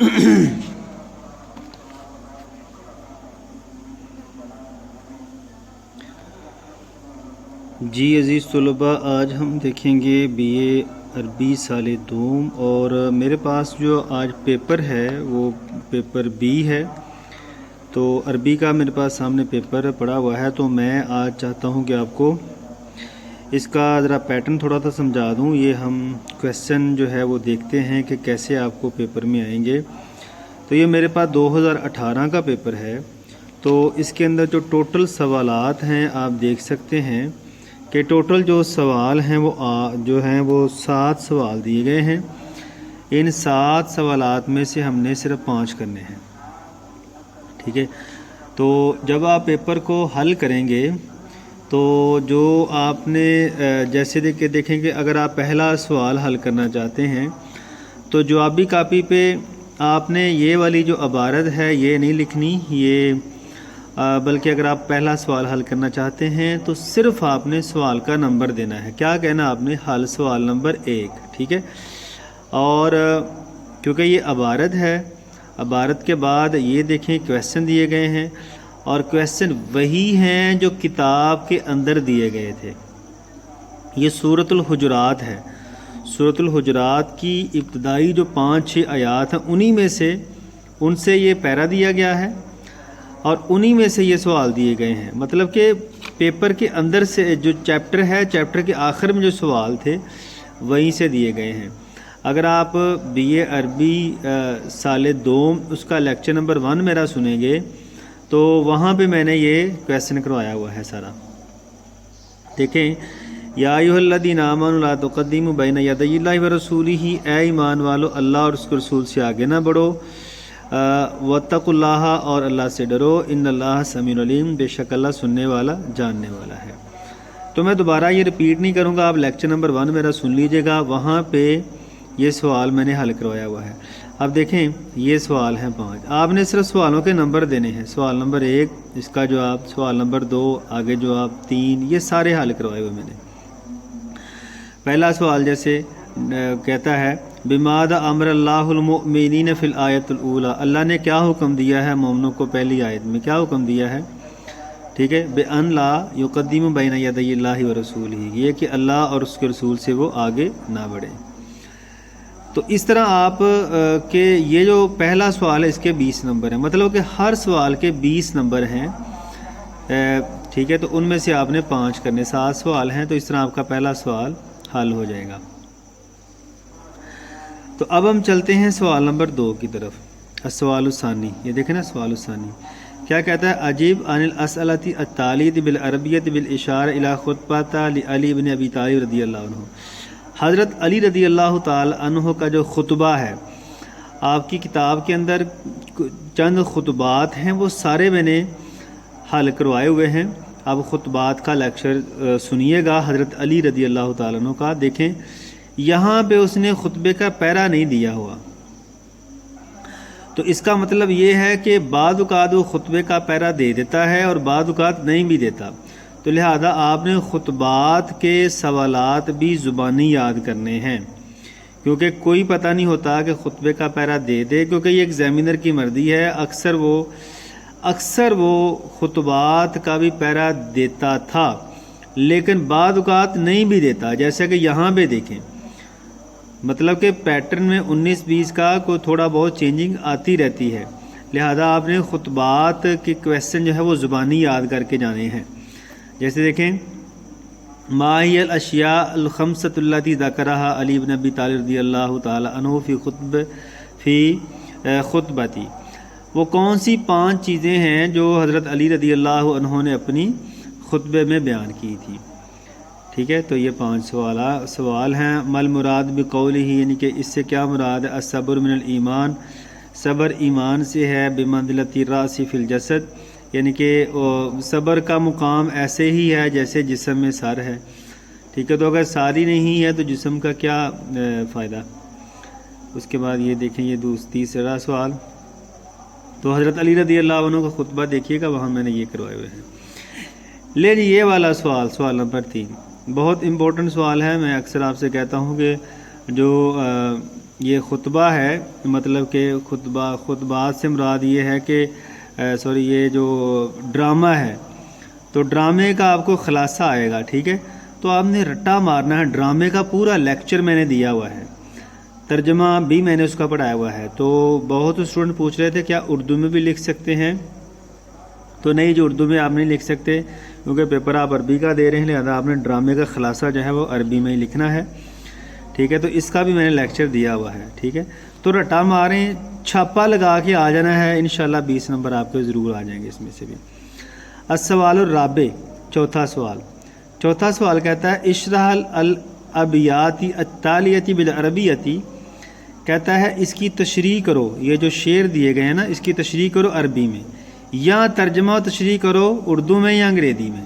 جی عزیز طلباء، آج ہم دیکھیں گے بی اے عربی سال دوم، اور میرے پاس جو آج پیپر ہے وہ پیپر بی ہے۔ تو عربی کا میرے پاس سامنے پیپر پڑا ہوا ہے، تو میں آج چاہتا ہوں کہ آپ کو اس کا ذرا پیٹرن تھوڑا سا سمجھا دوں۔ یہ ہم کویسچن جو ہے وہ دیکھتے ہیں کہ کیسے آپ کو پیپر میں آئیں گے۔ تو یہ میرے پاس 2018 کا پیپر ہے، تو اس کے اندر جو ٹوٹل سوالات ہیں آپ دیکھ سکتے ہیں کہ ٹوٹل جو سوال ہیں وہ 7 سوال دیے گئے ہیں۔ ان 7 سوالات میں سے ہم نے صرف 5 کرنے ہیں، ٹھیک ہے۔ تو جب آپ پیپر کو حل کریں گے تو جو آپ نے جیسے دیکھیں کہ اگر آپ پہلا سوال حل کرنا چاہتے ہیں تو جوابی کاپی پہ آپ نے یہ والی جو عبارت ہے یہ نہیں لکھنی، بلکہ اگر آپ پہلا سوال حل کرنا چاہتے ہیں تو صرف آپ نے سوال کا نمبر دینا ہے۔ کیا کہنا آپ نے؟ حل سوال نمبر 1، ٹھیک ہے۔ اور کیونکہ یہ عبارت ہے، عبارت کے بعد یہ دیکھیں کویسچن دیے گئے ہیں، اور کویسچن وہی ہیں جو کتاب کے اندر دیے گئے تھے۔ یہ سورۃ الحجرات ہے، سورۃ الحجرات کی ابتدائی جو 5-6 آیات ہیں ان سے یہ پیرا دیا گیا ہے، اور انہی میں سے یہ سوال دیے گئے ہیں۔ مطلب کہ پیپر کے اندر سے جو چیپٹر ہے، چیپٹر کے آخر میں جو سوال تھے وہیں سے دیے گئے ہیں۔ اگر آپ بی اے عربی سال دوم اس کا لیکچر نمبر 1 میرا سنیں گے تو وہاں پہ میں نے یہ کویسچن کروایا ہوا ہے سارا۔ دیکھیں، یا ایھا الذین آمنوا لا تقدموا بین یدی اللہ ورسولہ، اے ایمان والو اللہ اور اس کے رسول سے آگے نہ بڑھو، واتقوا اللہ، اور اللہ سے ڈرو، ان اللہ سمیع علیم، بے شک اللہ سننے والا جاننے والا ہے۔ تو میں دوبارہ یہ ریپیٹ نہیں کروں گا، آپ لیکچر نمبر 1 میرا سن لیجئے گا، وہاں پہ یہ سوال میں نے حل کروایا ہوا ہے۔ اب دیکھیں یہ سوال ہیں 5، آپ نے صرف سوالوں کے نمبر دینے ہیں۔ سوال نمبر 1 اس کا جواب، سوال نمبر 2 آگے جواب، 3 یہ سارے حل کروائے ہوئے میں نے۔ پہلا سوال جیسے کہتا ہے بماذا امر اللہ المؤمنین فی الآیۃ الاولی، اللہ نے کیا حکم دیا ہے مومنوں کو پہلی آیت میں، کیا حکم دیا ہے؟ ٹھیک ہے، بأن لا یقدم بین یدی اللہ ورسولہ، یہ کہ اللہ اور اس کے رسول سے وہ آگے نہ بڑھے۔ تو اس طرح آپ کہ یہ جو پہلا سوال ہے اس کے 20 نمبر ہیں، مطلب کہ ہر سوال کے 20 نمبر ہیں، ٹھیک ہے۔ تو ان میں سے آپ نے 5 کرنے، 7 سوال ہیں، تو اس طرح آپ کا پہلا سوال حل ہو جائے گا۔ تو اب ہم چلتے ہیں سوال نمبر 2 کی طرف۔ السوال الثانی، یہ دیکھیں نا سوال الثانی کیا کہتا ہے؟ عجیب عن الاسئلۃ التالیۃ بالعربیۃ بالاشارہ الی خطبۃ علی بن ابی طالب رضی اللہ عنہ، حضرت علی رضی اللہ تعالی عنہ کا جو خطبہ ہے، آپ کی کتاب کے اندر چند خطبات ہیں، وہ سارے میں نے حل کروائے ہوئے ہیں۔ اب خطبات کا لیکچر سنیے گا حضرت علی رضی اللہ تعالیٰ عنہ کا۔ دیکھیں یہاں پہ اس نے خطبے کا پیرا نہیں دیا ہوا، تو اس کا مطلب یہ ہے کہ بعض اوقات وہ خطبے کا پیرا دے دیتا ہے اور بعض اوقات نہیں بھی دیتا، تو لہذا آپ نے خطبات کے سوالات بھی زبانی یاد کرنے ہیں، کیونکہ کوئی پتہ نہیں ہوتا کہ خطبے کا پیرا دے دے، کیونکہ یہ ایگزامینر کی مرضی ہے۔ اکثر وہ خطبات کا بھی پیرا دیتا تھا، لیکن بعض اوقات نہیں بھی دیتا، جیسا کہ یہاں پہ دیکھیں، مطلب کہ پیٹرن میں 19-20 کا کوئی تھوڑا بہت چینجنگ آتی رہتی ہے، لہذا آپ نے خطبات کے کویسچن جو ہے وہ زبانی یاد کر کے جانے ہیں۔ جیسے دیکھیں، ما ہی الاشیاء الخمسۃ اللاتی ذکرہا علی بن ابی طالب رضی اللہ تعالی عنہ فی خطبتی، وہ کون سی 5 چیزیں ہیں جو حضرت علی رضی اللہ عنہ نے اپنی خطبے میں بیان کی تھی، ٹھیک ہے۔ تو یہ 5 سوال ہیں۔ مل مراد بقولہ، یعنی کہ اس سے کیا مراد ہے؟ الصبر من الایمان، صبر ایمان سے ہے، بمنزلۃ الراس فی الجسد، یعنی کہ صبر کا مقام ایسے ہی ہے جیسے جسم میں سر ہے، ٹھیک ہے۔ تو اگر ساری نہیں ہے تو جسم کا کیا فائدہ؟ اس کے بعد یہ دیکھیں، یہ تیسرا سوال، تو حضرت علی رضی اللہ عنہ کا خطبہ دیکھیے گا، وہاں میں نے یہ کروائے ہوئے ہیں۔ لے جی یہ والا سوال، سوال نمبر 3 بہت امپورٹنٹ سوال ہے۔ میں اکثر آپ سے کہتا ہوں کہ جو یہ خطبہ ہے، مطلب کہ خطبات سے مراد یہ ہے کہ یہ جو ڈرامہ ہے، تو ڈرامے کا آپ کو خلاصہ آئے گا، ٹھیک ہے؟ تو آپ نے رٹا مارنا ہے، ڈرامے کا پورا لیکچر میں نے دیا ہوا ہے، ترجمہ بھی میں نے اس کا پڑھایا ہوا ہے۔ تو بہت اسٹوڈنٹ پوچھ رہے تھے کیا اردو میں بھی لکھ سکتے ہیں؟ تو نہیں، جو اردو میں آپ نہیں لکھ سکتے کیونکہ پیپر آپ عربی کا دے رہے ہیں، لہذا آپ نے ڈرامے کا خلاصہ جو ہے وہ عربی میں ہی لکھنا ہے، ٹھیک ہے؟ تو اس کا بھی میں نے لیکچر دیا ہوا ہے، ٹھیک ہے؟ تو رٹا ماریں، چھاپا لگا کے آ جانا ہے، انشاءاللہ 20 نمبر آپ کے ضرور آ جائیں گے اس میں سے بھی۔ السوال الرابع، چوتھا سوال کہتا ہے اشرح الابیات التالیۃ بالعربیۃ، کہتا ہے اس کی تشریح کرو، یہ جو شعر دیے گئے ہیں نا، اس کی تشریح کرو عربی میں، یا ترجمہ و تشریح کرو اردو میں یا انگریزی میں،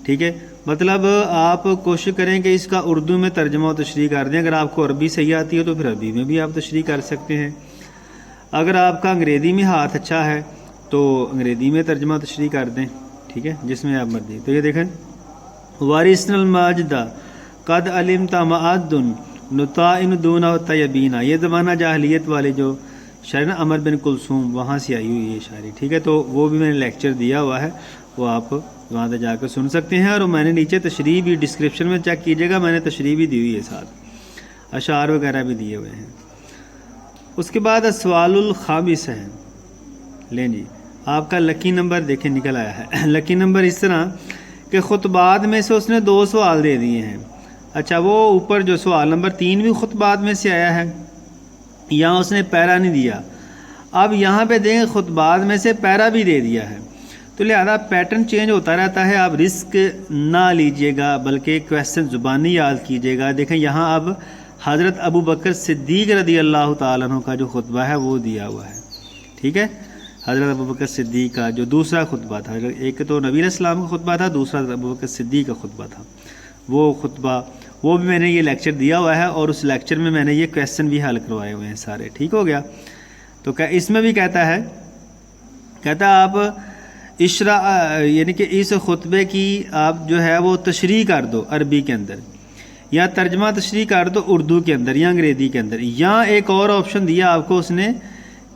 ٹھیک ہے؟ مطلب آپ کوشش کریں کہ اس کا اردو میں ترجمہ و تشریح کر دیں، اگر آپ کو عربی صحیح آتی ہے تو پھر عربی میں بھی آپ تشریح کر سکتے ہیں، اگر آپ کا انگریزی میں ہاتھ اچھا ہے تو انگریزی میں ترجمہ و تشریح کر دیں، ٹھیک ہے؟ جس میں آپ مرضی۔ تو یہ دیکھیں، وارثن الماجد قد علمت معد نطائن دون طیبینا، یہ زمانہ جاہلیت والے جو شاعر نا عمر بن کلثوم، وہاں سے آئی ہوئی یہ شاعری، ٹھیک ہے؟ تو وہ بھی میں نے لیکچر دیا ہوا ہے، وہ آپ وہاں سے جا کے سن سکتے ہیں، اور میں نے نیچے تشریح بھی ڈسکرپشن میں چیک کیجیے گا، میں نے تشریح بھی دی ہوئی ہے، ساتھ اشعار وغیرہ بھی دیے ہوئے ہیں۔ اس کے بعد السوال الخامس ہے، لیں جی آپ کا لکی نمبر دیکھیں نکل آیا ہے۔ لکی نمبر اس طرح کہ خطبات میں سے اس نے 2 سوال دے دیے ہیں۔ اچھا، وہ اوپر جو سوال نمبر 3 بھی خطبات میں سے آیا ہے، یہاں اس نے پیرا نہیں دیا، اب یہاں پہ دیکھیں خطبات میں سے پیرا بھی دے دیا ہے، تو لہذا پیٹرن چینج ہوتا رہتا ہے، آپ رسک نہ لیجئے گا بلکہ کویسچن زبانی یاد کیجئے گا۔ دیکھیں یہاں اب حضرت ابو بکر صدیق رضی اللہ تعالیٰ عنہ کا جو خطبہ ہے وہ دیا ہوا ہے، ٹھیک ہے؟ حضرت ابو بکر صدیق کا جو دوسرا خطبہ تھا، ایک تو نبی علیہ السلام کا خطبہ تھا، دوسرا ابو بکر صدیق کا خطبہ تھا، وہ خطبہ وہ بھی میں نے یہ لیکچر دیا ہوا ہے، اور اس لیکچر میں نے یہ کویسچن بھی حل کروائے ہوئے ہیں سارے، ٹھیک ہو گیا؟ تو اس میں بھی کہتا ہے آپ یعنی کہ اس خطبے کی آپ جو ہے وہ تشریح کر دو عربی کے اندر، یا ترجمہ تشریح کر دو اردو کے اندر یا انگریزی کے اندر، یا ایک اور آپشن دیا آپ کو اس نے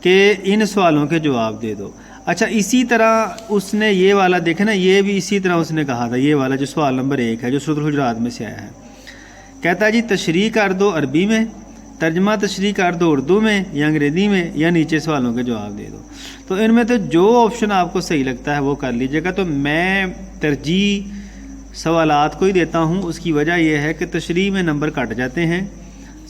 کہ ان سوالوں کے جواب دے دو۔ اچھا، اسی طرح اس نے یہ والا دیکھیں نا، یہ بھی اسی طرح اس نے کہا تھا، یہ والا جو سوال نمبر 1 ہے جو سورۃ الحجرات میں سے آیا ہے، کہتا ہے جی تشریح کر دو عربی میں، ترجمہ تشریح کر دو اردو میں یا انگریزی میں، یا نیچے سوالوں کے جواب دے دو۔ تو ان میں تو جو آپشن آپ کو صحیح لگتا ہے وہ کر لیجیے گا۔ تو میں ترجیح سوالات کو ہی دیتا ہوں، اس کی وجہ یہ ہے کہ تشریح میں نمبر کٹ جاتے ہیں،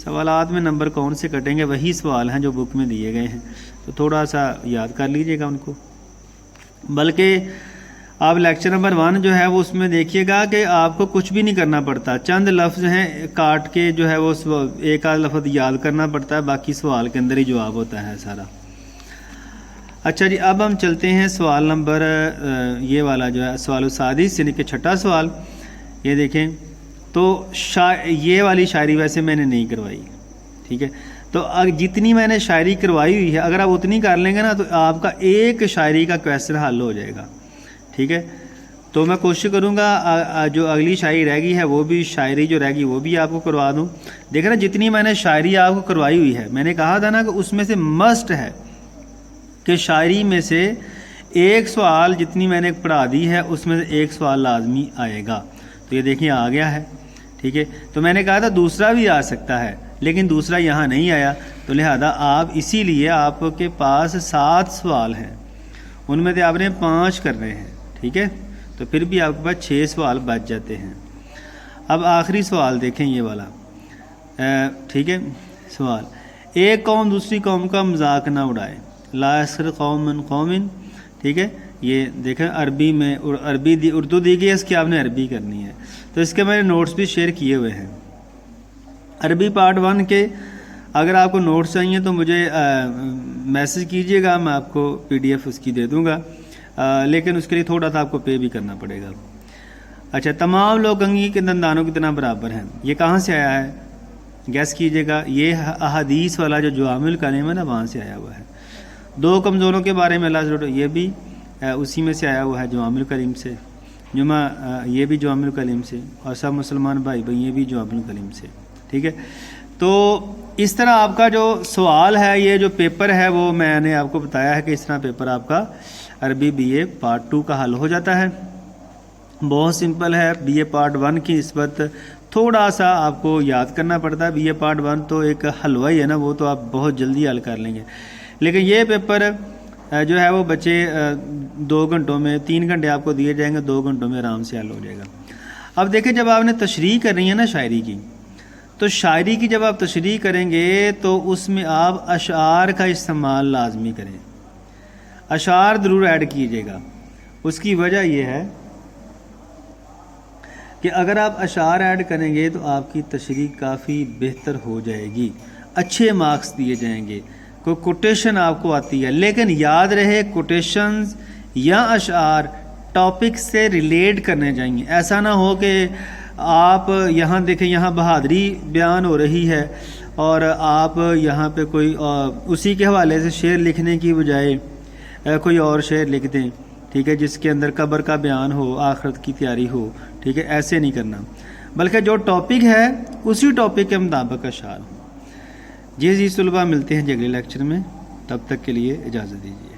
سوالات میں نمبر کون سے کٹیں گے؟ وہی سوال ہیں جو بک میں دیے گئے ہیں، تو تھوڑا سا یاد کر لیجیے گا ان کو۔ بلکہ آپ لیکچر نمبر 1 جو ہے وہ اس میں دیکھیے گا کہ آپ کو کچھ بھی نہیں کرنا پڑتا، چند لفظ ہیں کاٹ کے جو ہے وہ ایک آدھ لفظ یاد کرنا پڑتا ہے، باقی سوال کے اندر ہی جواب ہوتا ہے سارا۔ اچھا جی، اب ہم چلتے ہیں سوال نمبر یہ والا جو ہے سوال السادس، یعنی کہ 6واں سوال، یہ دیکھیں۔ تو یہ والی شاعری ویسے میں نے نہیں کروائی، ٹھیک ہے؟ تو جتنی میں نے شاعری کروائی ہوئی ہے اگر آپ اتنی کر لیں گے نا تو آپ کا ایک شاعری کا کویسچن حل ہو جائے گا، ٹھیک ہے؟ تو میں کوشش کروں گا جو اگلی شاعری رہ گئی ہے وہ بھی شاعری جو رہ گئی وہ بھی آپ کو کروا دوں۔ دیکھیں نا، جتنی میں نے شاعری آپ کو کروائی ہوئی ہے، میں نے کہا تھا نا کہ اس میں سے مسٹ ہے کہ شاعری میں سے ایک سوال جتنی میں نے پڑھا دی ہے اس میں سے ایک سوال لازمی آئے گا۔ تو یہ دیکھیں آ گیا ہے، ٹھیک ہے؟ تو میں نے کہا تھا دوسرا بھی آ سکتا ہے، لیکن دوسرا یہاں نہیں آیا، تو لہذا آپ اسی لیے آپ کے پاس 7 سوال ہیں، ان میں سے آپ نے 5 کرنے ہیں، ٹھیک ہے؟ تو پھر بھی آپ کے پاس 6 سوال بچ جاتے ہیں۔ اب آخری سوال دیکھیں یہ والا، ٹھیک ہے؟ سوال، ایک قوم دوسری قوم کا مذاق نہ اڑائے، لا یسخر قوم من قوم، ٹھیک ہے؟ یہ دیکھیں عربی میں اردو دی گئی ہے، اس کی آپ نے عربی کرنی ہے۔ تو اس کے میں نے نوٹس بھی شیئر کیے ہوئے ہیں عربی پارٹ 1 کے، اگر آپ کو نوٹس چاہیے تو مجھے میسج کیجئے گا، میں آپ کو PDF اس کی دے دوں گا، لیکن اس کے لیے تھوڑا سا آپ کو پے بھی کرنا پڑے گا۔ اچھا، تمام لوگ کنگھی کے دندانوں کی طرح برابر ہیں، یہ کہاں سے آیا ہے؟ گیس کیجئے گا۔ یہ احادیث والا جو جوامع الکلم ہے نا، وہاں سے آیا ہوا ہے۔ 2 کمزوروں کے بارے میں اللہ، یہ بھی اسی میں سے آیا ہوا ہے، جوامع الکلم سے۔ یہ بھی جوامع الکلم سے، اور سب مسلمان بھائی یہ بھی جوامع الکلم سے، ٹھیک ہے؟ تو اس طرح آپ کا جو سوال ہے، یہ جو پیپر ہے وہ میں نے آپ کو بتایا ہے کہ اس طرح پیپر آپ کا عربی بی اے پارٹ 2 کا حل ہو جاتا ہے. بہت سمپل ہے. بی اے پارٹ 1 کی نسبت تھوڑا سا آپ کو یاد کرنا پڑتا ہے. بی اے پارٹ 1 تو ایک حلوہ ہی ہے نا، وہ تو آپ بہت جلدی حل کر لیں گے. لیکن یہ پیپر جو ہے وہ بچے 2 گھنٹوں میں، 3 گھنٹے آپ کو دیے جائیں گے، 2 گھنٹوں میں آرام سے حل ہو جائے گا. اب دیکھیں جب آپ نے تشریح کرنی ہے نا شاعری کی، تو شاعری کی جب آپ تشریح کریں گے تو اس میں آپ اشعار کا استعمال لازمی کریں. اشعار ضرور ایڈ کیجیے گا. اس کی وجہ یہ ہے کہ اگر آپ اشعار ایڈ کریں گے تو آپ کی تشریح کافی بہتر ہو جائے گی، اچھے مارکس دیے جائیں گے. کوئی کوٹیشن آپ کو آتی ہے، لیکن یاد رہے کوٹیشنز یا اشعار ٹاپک سے ریلیٹ کرنے چاہیے. ایسا نہ ہو کہ آپ یہاں دیکھیں یہاں بہادری بیان ہو رہی ہے اور آپ یہاں پہ کوئی اسی کے حوالے سے شعر لکھنے کی بجائے کوئی اور شعر لکھ دیں، ٹھیک ہے، جس کے اندر قبر کا بیان ہو، آخرت کی تیاری ہو. ٹھیک ہے، ایسے نہیں کرنا، بلکہ جو ٹاپک ہے اسی ٹاپک کے مطابق اشعار ہو. جی طلباء، ملتے ہیں اگلے لیکچر میں. تب تک کے لیے اجازت دیجیے.